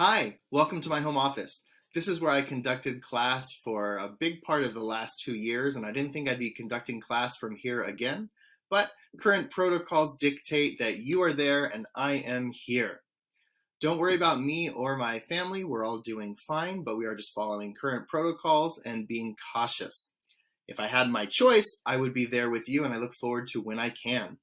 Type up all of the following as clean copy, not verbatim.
Hi, welcome to my home office. This is where I conducted class for a big part of the last 2 years, and I didn't think I'd be conducting class from here again, but current protocols dictate that you are there and I am here. Don't worry about me or my family, we're all doing fine, but we are just following current protocols and being cautious. If I had my choice, I would be there with you, and I look forward to when I can.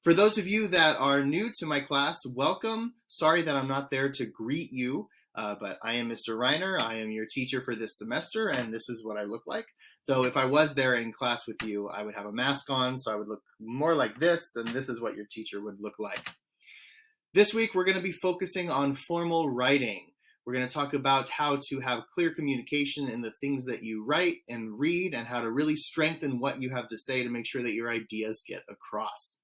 For those of you that are new to my class, welcome. Sorry that I'm not there to greet you, but I am Mr. Reiner. I am your teacher for this semester, and this is what I look like. Though if I was there in class with you, I would have a mask on, so I would look more like this, and this is what your teacher would look like. This week, we're going to be focusing on formal writing. We're going to talk about how to have clear communication in the things that you write and read, and how to really strengthen what you have to say to make sure that your ideas get across.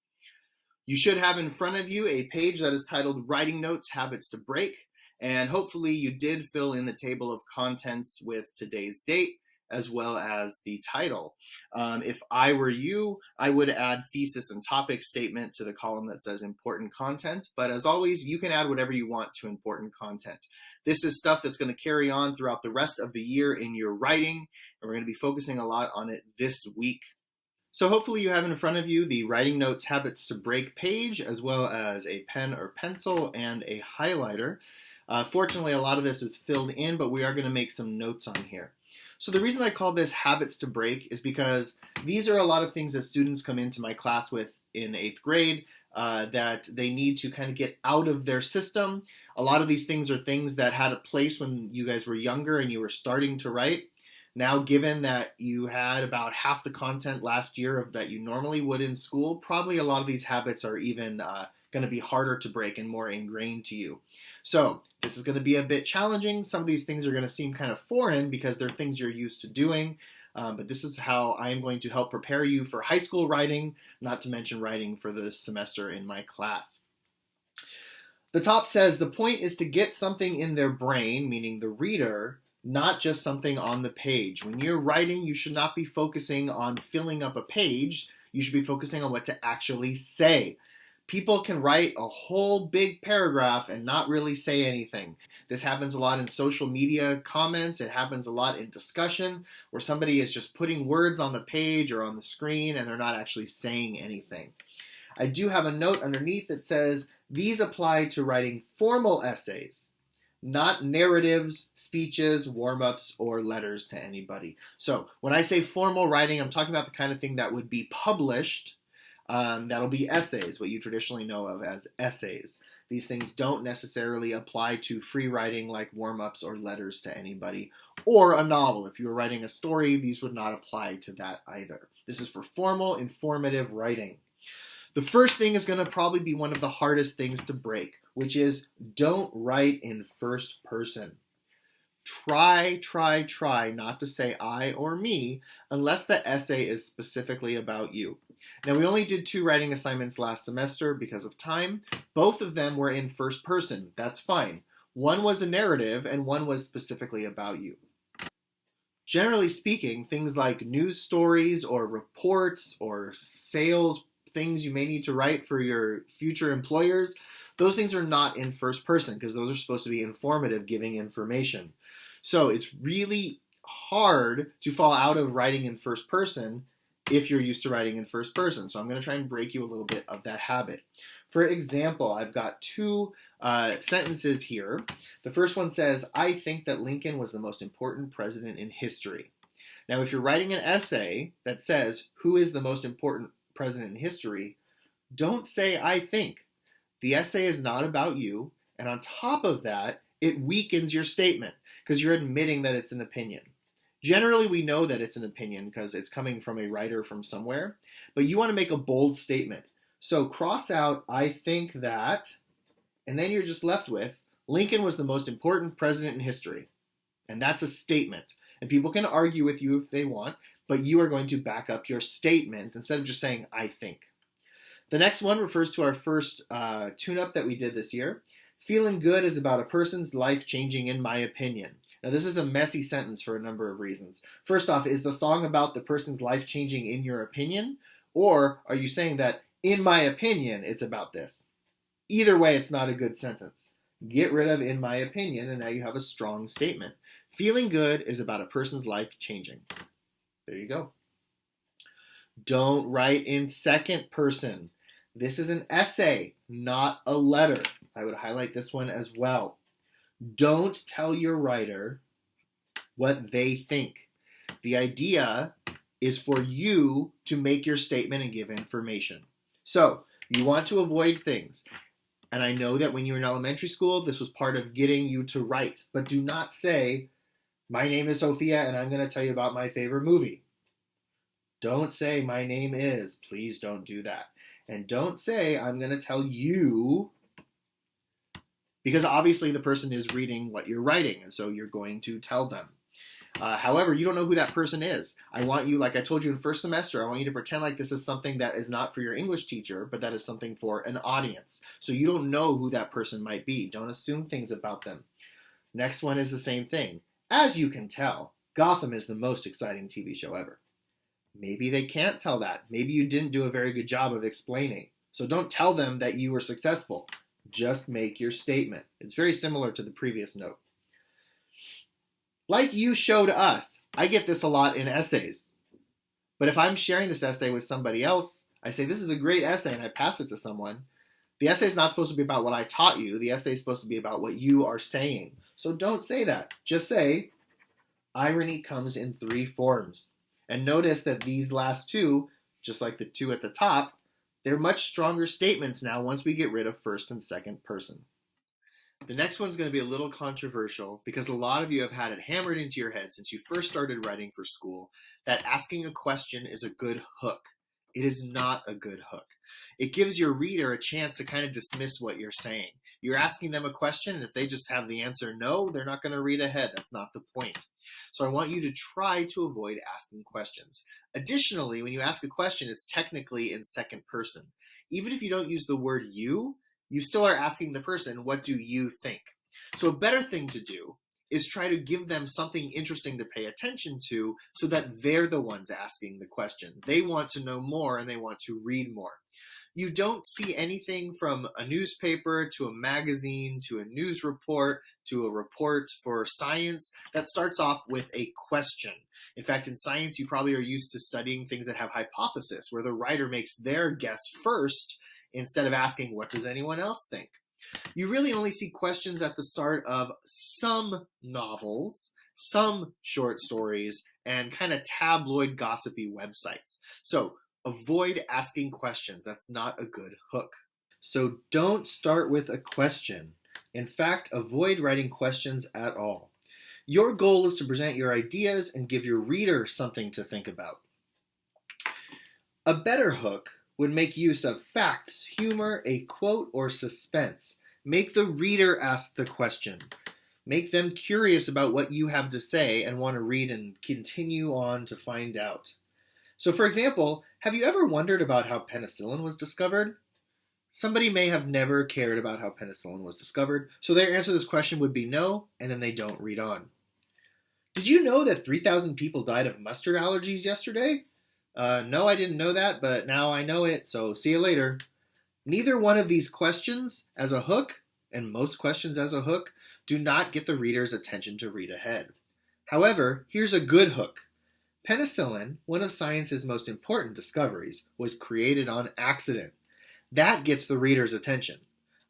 You should have in front of you a page that is titled Writing Notes, Habits to Break, and hopefully you did fill in the table of contents with today's date as well as the title. If I were you, I would add thesis and topic statement to the column that says important content, but as always, you can add whatever you want to important content. This is stuff that's going to carry on throughout the rest of the year in your writing, and we're going to be focusing a lot on it this week. So hopefully you have in front of you the Writing Notes Habits to Break page, as well as a pen or pencil and a highlighter. Fortunately, a lot of this is filled in, but we are going to make some notes on here. So the reason I call this Habits to Break is because these are a lot of things that students come into my class with in 8th grade that they need to kind of get out of their system. A lot of these things are things that had a place when you guys were younger and you were starting to write. Now, given that you had about half the content last year of that you normally would in school, probably a lot of these habits are even going to be harder to break and more ingrained to you. So this is going to be a bit challenging. Some of these things are going to seem kind of foreign because they're things you're used to doing. But this is how I'm going to help prepare you for high school writing, not to mention writing for this semester in my class. The top says the point is to get something in their brain, meaning the reader, not just something on the page. When you're writing, you should not be focusing on filling up a page. You should be focusing on what to actually say. People can write a whole big paragraph and not really say anything. This happens a lot in social media comments. It happens a lot in discussion where somebody is just putting words on the page or on the screen and they're not actually saying anything. I do have a note underneath that says these apply to writing formal essays, not narratives, speeches, warm-ups, or letters to anybody. So when I say formal writing, I'm talking about the kind of thing that would be published. That'll be essays, what you traditionally know of as essays. These things don't necessarily apply to free writing like warm-ups or letters to anybody, or a novel. If you were writing a story, these would not apply to that either. This is for formal, informative writing. The first thing is going to probably be one of the hardest things to break, which is don't write in first person. Try not to say I or me unless the essay is specifically about you. Now, we only did 2 writing assignments last semester because of time. Both of them were in first person. That's fine. One was a narrative and one was specifically about you. Generally speaking, things like news stories or reports or sales things you may need to write for your future employers, those things are not in first person because those are supposed to be informative, giving information. So it's really hard to fall out of writing in first person if you're used to writing in first person. So I'm going to try and break you a little bit of that habit. For example, I've got 2 sentences here. The first one says, I think that Lincoln was the most important president in history. Now, if you're writing an essay that says, who is the most important president in history, don't say I think. The essay is not about you, and on top of that, it weakens your statement because you're admitting that it's an opinion. Generally, we know that it's an opinion because it's coming from a writer from somewhere, but you want to make a bold statement. So cross out I think that, and then you're just left with Lincoln was the most important president in history. And that's a statement. And people can argue with you if they want, but you are going to back up your statement instead of just saying, I think. The next one refers to our first tune-up that we did this year. Feeling good is about a person's life changing in my opinion. Now, this is a messy sentence for a number of reasons. First off, is the song about the person's life changing in your opinion? Or are you saying that, in my opinion, it's about this? Either way, it's not a good sentence. Get rid of "in my opinion," and now you have a strong statement. Feeling good is about a person's life changing. There you go. Don't write in second person. This is an essay, not a letter. I would highlight this one as well. Don't tell your writer what they think. The idea is for you to make your statement and give information. So you want to avoid things. And I know that when you were in elementary school, this was part of getting you to write. But do not say, "My name is Sophia and I'm going to tell you about my favorite movie." Don't say, "My name is." Please don't do that. And don't say, "I'm going to tell you," because obviously the person is reading what you're writing, and so you're going to tell them. However, you don't know who that person is. I want you, like I told you in first semester, I want you to pretend like this is something that is not for your English teacher, but that is something for an audience. So you don't know who that person might be. Don't assume things about them. Next one is the same thing. As you can tell, Gotham is the most exciting TV show ever. Maybe they can't tell that. Maybe you didn't do a very good job of explaining. So don't tell them that you were successful. Just make your statement. It's very similar to the previous note. Like you showed us, I get this a lot in essays. But if I'm sharing this essay with somebody else, I say, "This is a great essay," and I pass it to someone. The essay is not supposed to be about what I taught you. The essay is supposed to be about what you are saying. So don't say that. Just say, "Irony comes in 3 forms." And notice that these last two, just like the two at the top, they're much stronger statements now once we get rid of first and second person. The next one's going to be a little controversial because a lot of you have had it hammered into your head since you first started writing for school that asking a question is a good hook. It is not a good hook. It gives your reader a chance to kind of dismiss what you're saying. You're asking them a question, and if they just have the answer no, they're not going to read ahead. That's not the point. So I want you to try to avoid asking questions. Additionally, when you ask a question, it's technically in second person. Even if you don't use the word "you," you still are asking the person, "What do you think?" So a better thing to do is try to give them something interesting to pay attention to so that they're the ones asking the question. They want to know more and they want to read more. You don't see anything from a newspaper to a magazine to a news report to a report for science that starts off with a question. In fact, in science, you probably are used to studying things that have hypothesis, where the writer makes their guess first instead of asking, "What does anyone else think?" You really only see questions at the start of some novels, some short stories, and kind of tabloid gossipy websites. So avoid asking questions. That's not a good hook. So don't start with a question. In fact, avoid writing questions at all. Your goal is to present your ideas and give your reader something to think about. A better hook would make use of facts, humor, a quote, or suspense. Make the reader ask the question. Make them curious about what you have to say and want to read and continue on to find out. So, for example, have you ever wondered about how penicillin was discovered? Somebody may have never cared about how penicillin was discovered, so their answer to this question would be no, and then they don't read on. Did you know that 3,000 people died of mustard allergies yesterday? No, I didn't know that, but now I know it, so see you later. Neither one of these questions as a hook, and most questions as a hook, do not get the reader's attention to read ahead. However, here's a good hook. Penicillin, one of science's most important discoveries, was created on accident. That gets the reader's attention.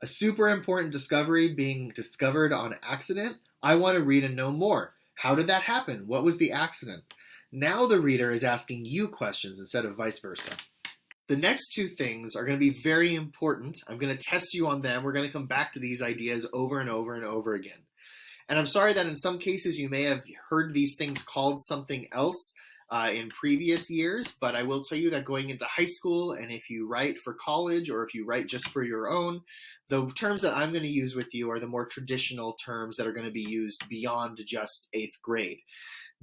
A super important discovery being discovered on accident? I want to read and know more. How did that happen? What was the accident? Now the reader is asking you questions instead of vice versa. The next two things are going to be very important. I'm going to test you on them. We're going to come back to these ideas over and over and over again. And I'm sorry that in some cases you may have heard these things called something else in previous years, but I will tell you that going into high school, and if you write for college or if you write just for your own, the terms that I'm going to use with you are the more traditional terms that are going to be used beyond just 8th grade.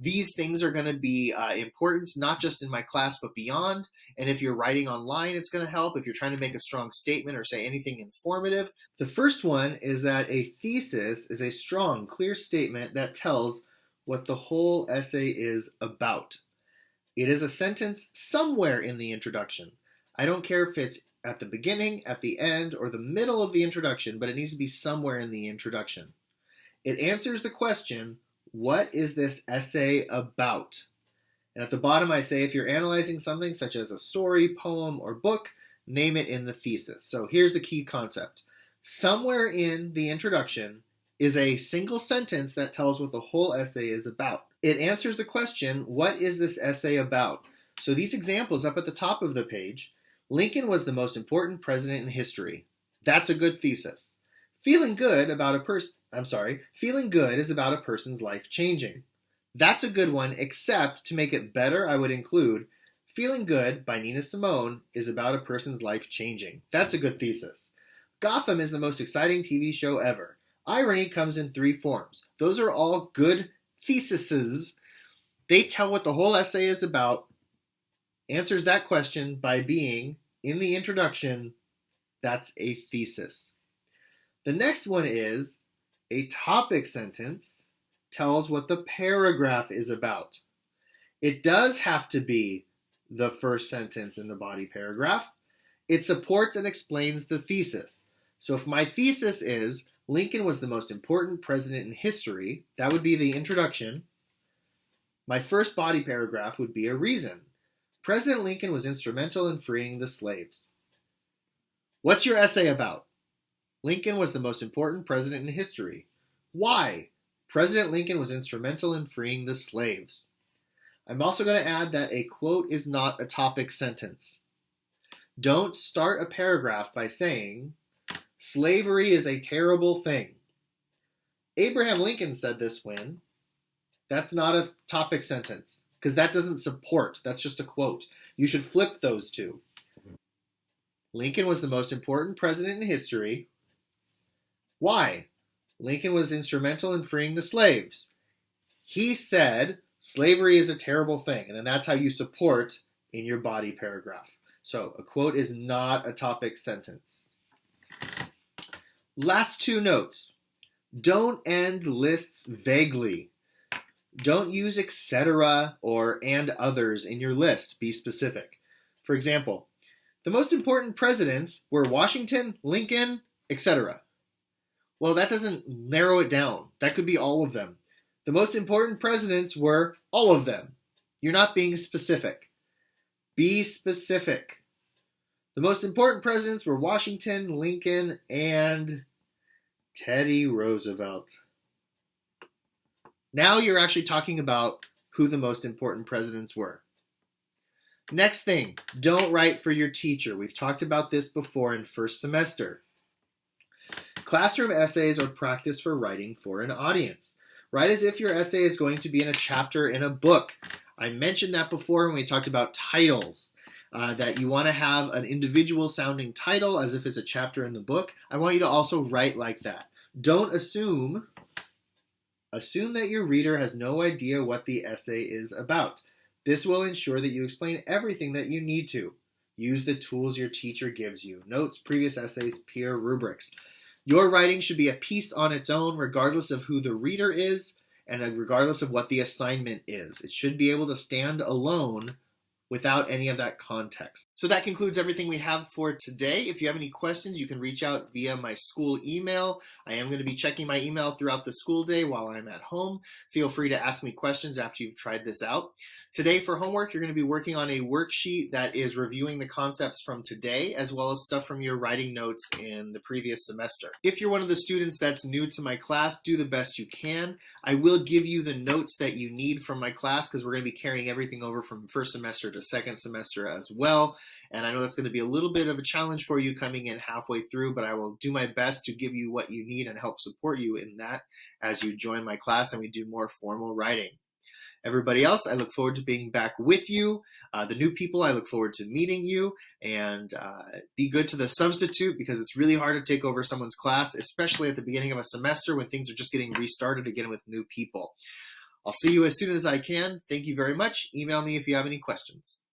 These things are going to be important, not just in my class, but beyond. And if you're writing online, it's going to help. If you're trying to make a strong statement or say anything informative. The first one is that a thesis is a strong, clear statement that tells what the whole essay is about. It is a sentence somewhere in the introduction. I don't care if it's at the beginning, at the end, or the middle of the introduction, but it needs to be somewhere in the introduction. It answers the question, what is this essay about? And at the bottom I say if you're analyzing something such as a story, poem, or book, name it in the thesis. So here's the key concept. Somewhere in the introduction is a single sentence that tells what the whole essay is about. It answers the question, what is this essay about? So these examples up at the top of the page, Lincoln was the most important president in history. That's a good thesis. Feeling good is about a person's life changing. That's a good one, except to make it better, I would include Feeling Good by Nina Simone is about a person's life changing. That's a good thesis. Gotham is the most exciting TV show ever. Irony comes in 3 forms. Those are all good theses. They tell what the whole essay is about, answers that question by being, in the introduction, that's a thesis. The next one is a topic sentence tells what the paragraph is about. It does have to be the first sentence in the body paragraph. It supports and explains the thesis. So if my thesis is Lincoln was the most important president in history, that would be the introduction. My first body paragraph would be a reason. President Lincoln was instrumental in freeing the slaves. What's your essay about? Lincoln was the most important president in history. Why? President Lincoln was instrumental in freeing the slaves. I'm also going to add that a quote is not a topic sentence. Don't start a paragraph by saying, slavery is a terrible thing. Abraham Lincoln said this when. That's not a topic sentence, because that doesn't support. That's just a quote. You should flip those two. Lincoln was the most important president in history. Why? Lincoln was instrumental in freeing the slaves. He said slavery is a terrible thing, and then that's how you support in your body paragraph. So a quote is not a topic sentence. Last 2 notes. Don't end lists vaguely. Don't use etc. or and others in your list. Be specific. For example, the most important presidents were Washington, Lincoln, etc. Well, that doesn't narrow it down. That could be all of them. The most important presidents were all of them. You're not being specific. Be specific. The most important presidents were Washington, Lincoln, and Teddy Roosevelt. Now you're actually talking about who the most important presidents were. Next thing, don't write for your teacher. We've talked about this before in first semester. Classroom essays are practice for writing for an audience. Write as if your essay is going to be in a chapter in a book. I mentioned that before when we talked about titles, that you want to have an individual sounding title as if it's a chapter in the book. I want you to also write like that. Don't assume that your reader has no idea what the essay is about. This will ensure that you explain everything that you need to. Use the tools your teacher gives you. Notes, previous essays, peer rubrics. Your writing should be a piece on its own, regardless of who the reader is and regardless of what the assignment is. It should be able to stand alone without any of that context. So that concludes everything we have for today. If you have any questions, you can reach out via my school email. I am going to be checking my email throughout the school day while I'm at home. Feel free to ask me questions after you've tried this out. Today for homework, you're going to be working on a worksheet that is reviewing the concepts from today, as well as stuff from your writing notes in the previous semester. If you're one of the students that's new to my class, do the best you can. I will give you the notes that you need from my class because we're going to be carrying everything over from first semester to second semester as well. And I know that's going to be a little bit of a challenge for you coming in halfway through, but I will do my best to give you what you need and help support you in that as you join my class and we do more formal writing. Everybody else, I look forward to being back with you. The new people, I look forward to meeting you, and be good to the substitute because it's really hard to take over someone's class, especially at the beginning of a semester when things are just getting restarted again with new people. I'll see you as soon as I can. Thank you very much. Email me if you have any questions.